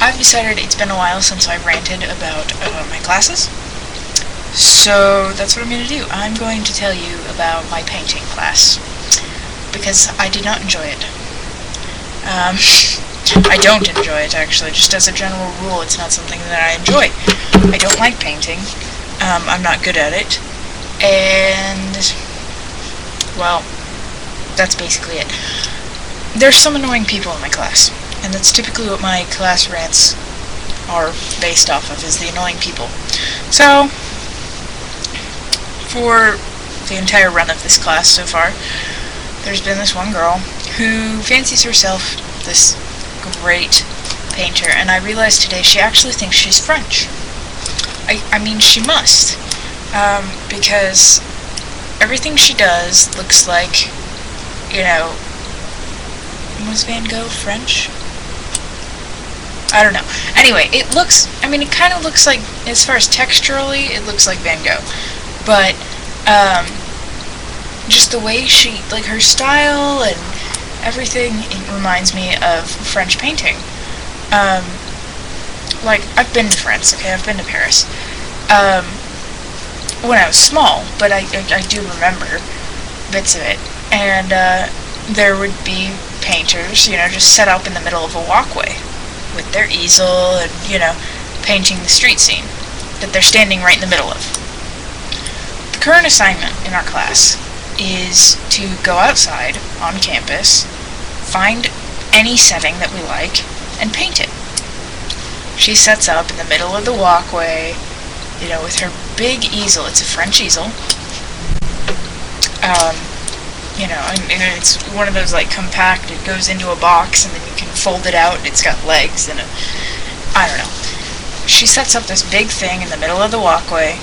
I've decided it's been a while since I ranted about my classes, so that's what I'm going to do. I'm going to tell you about my painting class, because I did not enjoy it. I don't enjoy it, actually. Just as a general rule, it's not something that I enjoy. I don't like painting. I'm not good at it. And, well, that's basically it. There's some annoying people in my class, and that's typically what my class rants are based off of, is the annoying people. So, for the entire run of this class so far, there's been this one girl who fancies herself this great painter, and I realized today she actually thinks she's French. I mean, she must, because everything she does looks like, was Van Gogh French? I don't know. Anyway, it kind of looks like, as far as texturally, it looks like Van Gogh. But, just the way her style and everything, it reminds me of French painting. I've been to France, okay? I've been to Paris. When I was small, but I do remember bits of it. And, there would be painters, just set up in the middle of a walkway with their easel and, painting the street scene that they're standing right in the middle of. The current assignment in our class is to go outside on campus, find any setting that we like, and paint it. She sets up in the middle of the walkway, with her big easel. It's a French easel. And it's one of those, compact, it goes into a box, and then you can fold it out, and it's got legs, and I don't know. She sets up this big thing in the middle of the walkway,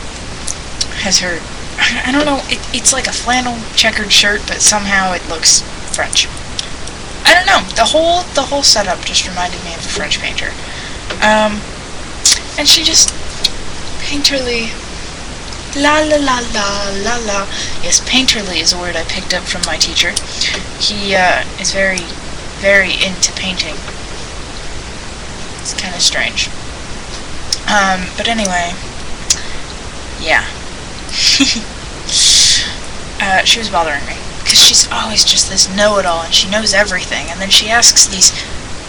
has her, I don't know, it's like a flannel checkered shirt, but somehow it looks French. I don't know, the whole setup just reminded me of a French painter. And she just painterly, la la la la la la. Yes, painterly is a word I picked up from my teacher. He is very, very into painting. It's kind of strange. But anyway, yeah. She was bothering me, because she's always just this know-it-all, and she knows everything, and then she asks these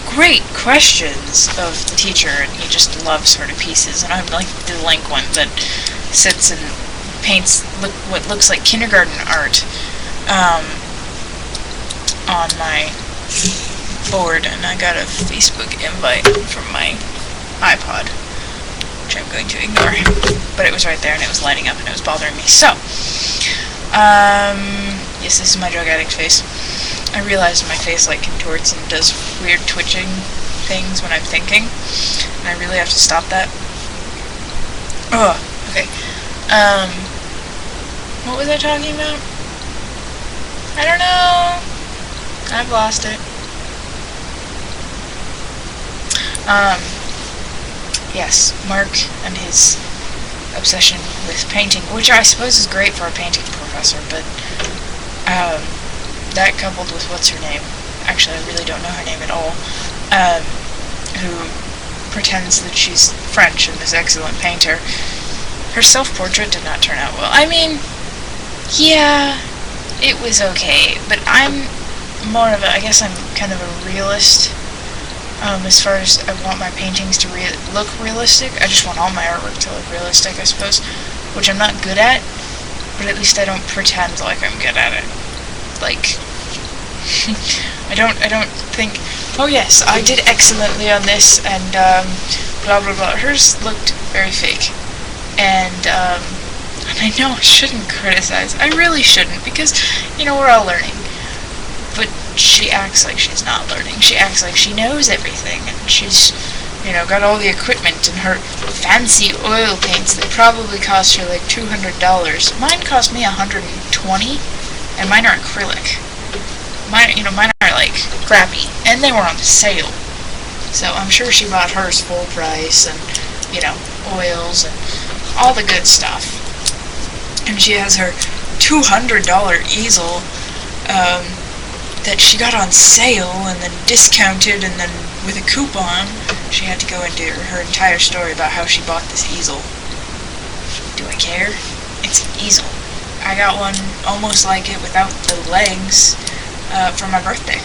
great questions of the teacher, and he just loves her to pieces, and I'm like the delinquent that sits and paints what looks like kindergarten art on my board, and I got a Facebook invite from my iPod, which I'm going to ignore, but it was right there, and it was lighting up, and it was bothering me. So, yes, this is my drug addict face. I realize my face contorts and does weird twitching things when I'm thinking, and I really have to stop that. Oh, okay. What was I talking about? I don't know. I've lost it. Yes, Mark and his obsession with painting, which I suppose is great for a painting professor, but, that coupled with what's her name, actually I really don't know her name at all, who pretends that she's French and this excellent painter, her self-portrait did not turn out well. I mean, yeah, it was okay, but I'm more of a, I guess I'm kind of a realist, as far as I want my paintings to look realistic. I just want all my artwork to look realistic, I suppose, which I'm not good at, but at least I don't pretend like I'm good at it. I don't think, oh yes, I did excellently on this, and, blah blah blah. Hers looked very fake, and I know I shouldn't criticize. I really shouldn't, because, we're all learning. But she acts like she's not learning. She acts like she knows everything, and she's, got all the equipment, and her fancy oil paints that probably cost her $200. Mine cost me $120, and mine are acrylic. Mine are crappy, and they were on sale. So I'm sure she bought hers full price, and, oils, and all the good stuff. And she has her $200 easel, that she got on sale and then discounted, and then with a coupon she had to go into her entire story about how she bought this easel. Do I care? It's an easel. I got one almost like it without the legs for my birthday.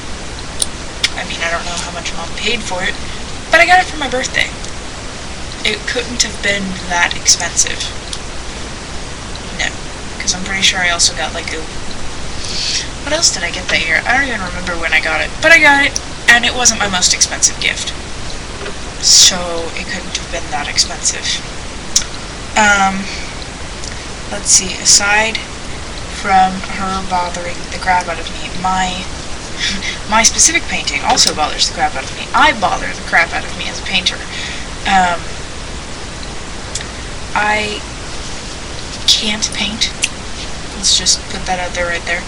I mean, I don't know how much Mom paid for it, but I got it for my birthday. It couldn't have been that expensive. No, because I'm pretty sure I also got like a... What else did I get that year? I don't even remember when I got it, but I got it, and it wasn't my most expensive gift. So it couldn't have been that expensive. Let's see, aside from her bothering the crap out of me, my specific painting also bothers the crap out of me. I bother the crap out of me as a painter. I can't paint. Let's just put that out there right there.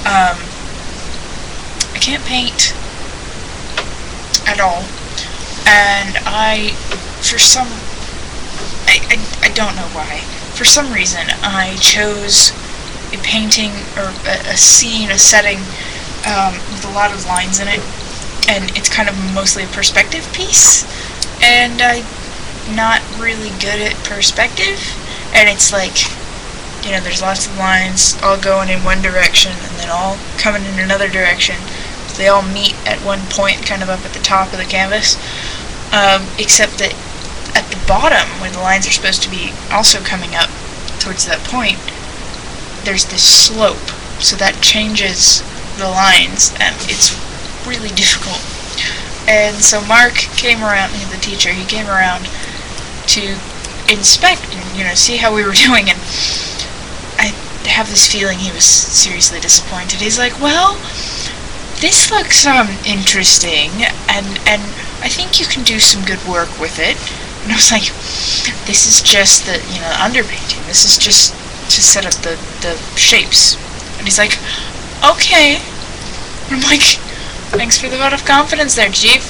I can't paint at all. And I don't know why. For some reason, I chose a painting or a scene, a setting with a lot of lines in it, and it's kind of mostly a perspective piece, and I'm not really good at perspective, and it's like, you know, there's lots of lines all going in one direction and then all coming in another direction. They all meet at one point, kind of up at the top of the canvas, except that at the bottom, where the lines are supposed to be also coming up towards that point, there's this slope, so that changes the lines, and it's really difficult. And so Mark came around, the teacher, he came around to inspect and, you know, see how we were doing, and I have this feeling he was seriously disappointed. He's like, well, this looks interesting, and I think you can do some good work with it. And I was like, this is just the, you know, underpainting. This is just to set up the shapes. And he's like, okay. And I'm like, thanks for the vote of confidence there, Chief.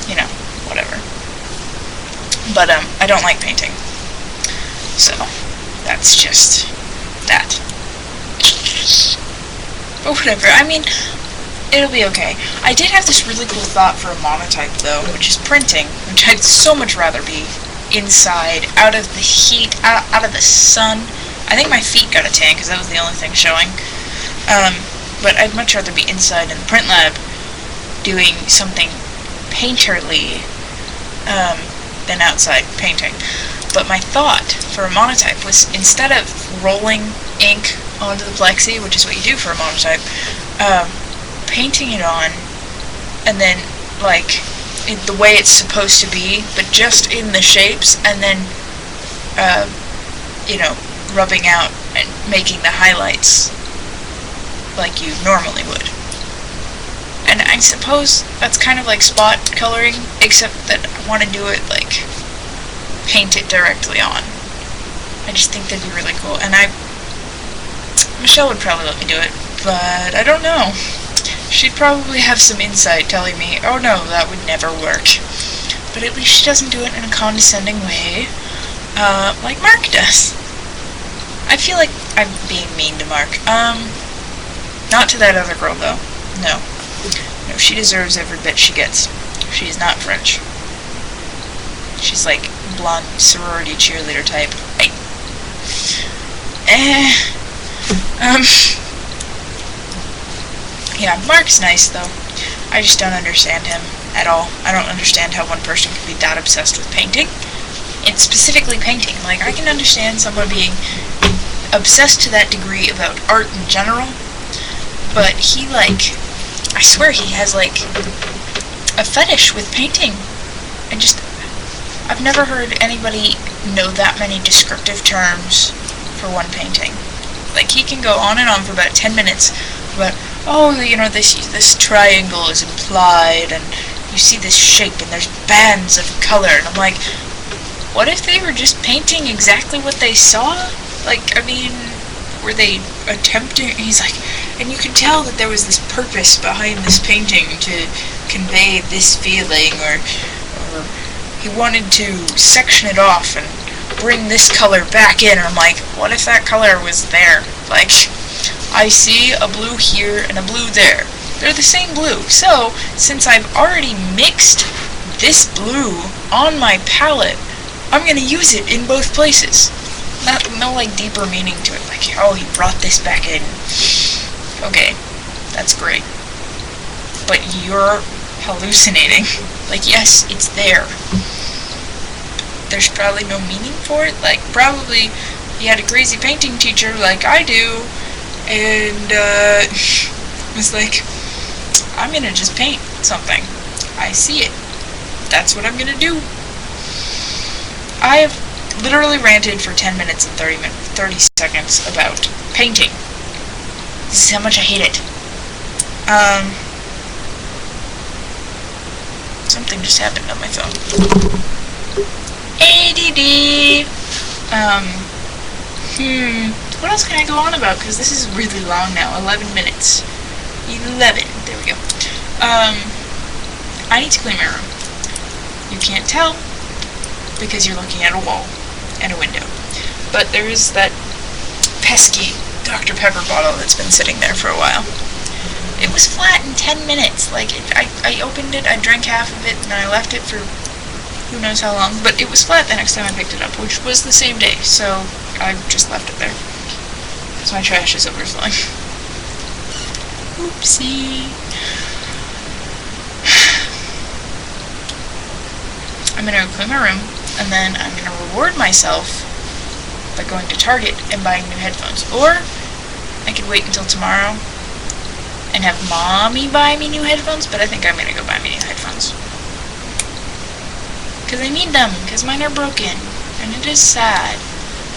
You know, whatever. But I don't like painting. So that's just that. But whatever. I mean, it'll be okay. I did have this really cool thought for a monotype, though, which is printing, which I'd so much rather be inside, out of the heat, out of the sun. I think my feet got a tan, because that was the only thing showing. But I'd much rather be inside in the print lab doing something painterly than outside painting. But my thought for a monotype was, instead of rolling ink onto the plexi, which is what you do for a monotype, painting it on, and then, like, the way it's supposed to be, but just in the shapes, and then, you know, rubbing out and making the highlights like you normally would. And I suppose that's kind of like spot coloring, except that I want to do it, like, paint it directly on. I just think that'd be really cool, and Michelle would probably let me do it, but I don't know. She'd probably have some insight telling me, oh no, that would never work. But at least she doesn't do it in a condescending way, like Mark does. I feel like I'm being mean to Mark. Not to that other girl, though. No. No, she deserves every bit she gets. She is not French. She's like blonde sorority cheerleader type. Yeah, Mark's nice, though. I just don't understand him at all. I don't understand how one person can be that obsessed with painting. It's specifically painting. Like, I can understand someone being obsessed to that degree about art in general, but he, like, I swear he has, like, a fetish with painting. I've never heard anybody know that many descriptive terms for one painting. Like, he can go on and on for about 10 minutes about, oh, you know, this triangle is implied, and you see this shape, and there's bands of color, and I'm like, what if they were just painting exactly what they saw? Like, I mean, were they attempting, he's like, and you can tell that there was this purpose behind this painting to convey this feeling, or he wanted to section it off and bring this color back in, or I'm like, what if that color was there? Like, I see a blue here and a blue there. They're the same blue. So, since I've already mixed this blue on my palette, I'm going to use it in both places. No like deeper meaning to it, like, oh, he brought this back in. Okay, that's great. But you're hallucinating. Like, yes, it's there. There's probably no meaning for it. Like, probably he had a crazy painting teacher like I do, and was like, I'm gonna just paint something. I see it. That's what I'm gonna do. I have literally ranted for 10 minutes and 30 seconds about painting. This is how much I hate it. Something just happened on my phone. ADD! What else can I go on about? Because this is really long now. 11 minutes. 11. There we go. I need to clean my room. You can't tell because you're looking at a wall and a window. But there is that pesky Dr. Pepper bottle that's been sitting there for a while. It was flat in 10 minutes. Like, I opened it, I drank half of it, and I left it for who knows how long. But it was flat the next time I picked it up, which was the same day. So I just left it there. Because my trash is overflowing. Oopsie. I'm going to clean my room, and then I'm going to reward myself by going to Target and buying new headphones. Or I could wait until tomorrow and have Mommy buy me new headphones, but I think I'm going to go buy me new headphones. Because I need them, because mine are broken, and it is sad.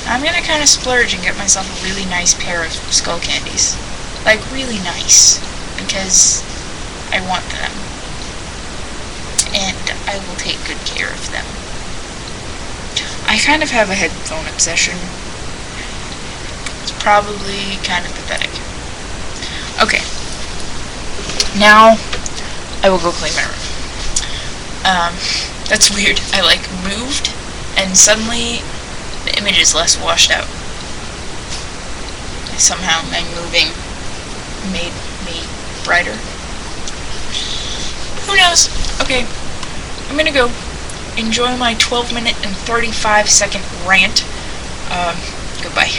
I'm going to kind of splurge and get myself a really nice pair of skull candies. Like, really nice, because I want them. And I will take good care of them. I kind of have a headphone obsession. It's probably kind of pathetic. Okay. Now, I will go clean my room. That's weird. I, moved, and suddenly the image is less washed out. Somehow my moving made me brighter. Who knows? Okay. I'm gonna go enjoy my 12-minute and 35-second rant. Goodbye.